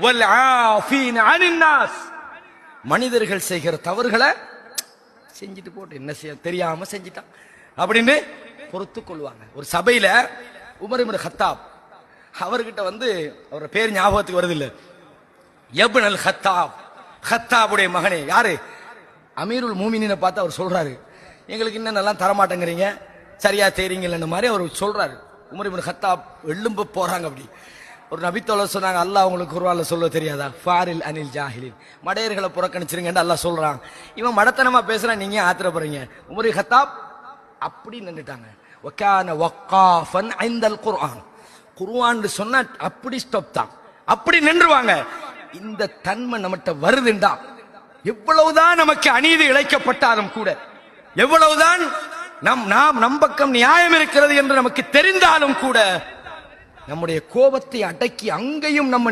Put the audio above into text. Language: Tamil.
வல் ஆஃபீன அனின் நாஸ். மனிதர்கள் செய்கிற தவறுகளை செஞ்சுட்டு போட்டு என்ன செய்ய தெரியாம செஞ்சிட்டான் அப்படின்னு பொறுத்து கொள்வாங்க. ஒரு சபையில உமர் இப்னு கத்தாப் அவர்கிட்ட வந்து அவரோட பேர் ஞாபகத்துக்கு வருது இல்ல, இப்னு அல் கத்தாப், கத்தாபுடைய மகனே. யாரு? அமீருல் மூமினீனை பார்த்து அவர் சொல்றாரு, எங்களுக்கு இன்னும் நல்லா தரமாட்டேங்கிறீங்க, சரியா தெரியுங்கல்ல மாதிரி அவர் சொல்றாரு. உமர் இப்னு கத்தாப் எழும்ப போறாங்க. அப்படி ஒரு நபித்தோழர் சொன்னாங்க, அல்லாஹ் உங்களுக்கு குர்ஆன்ல சொல்ல தெரியாதா, ஃபாரில் அனில் ஜாஹிலின், மடையர்களை புறக்கணிச்சிருங்கன்னு அல்லாஹ் சொல்றான். இவன் மடத்தனமா பேசுறான், நீங்க ஆத்திரப்படுறீங்க. உமர் இப்னு கத்தாப் அப்படி நின்னுட்டாங்க. வகான வக்காஃபன் இன்தல் குர்ஆன், குர்ஆன் சொன்னா அப்படி ஸ்டாப் தான், அப்படி நின்றுவாங்க. இந்த தன்மை நம்மகிட்ட வருதுண்டா, எவ்வளவுதான் நமக்கு அநீதி இழைக்கப்பட்டாலும் கூட, எவ்வளவுதான் நம் பக்கம் நியாயம் இருக்கிறது என்று நமக்கு தெரிந்தாலும் கூட, நம்முடைய கோபத்தை அடக்கி அங்கேயும் நம்ம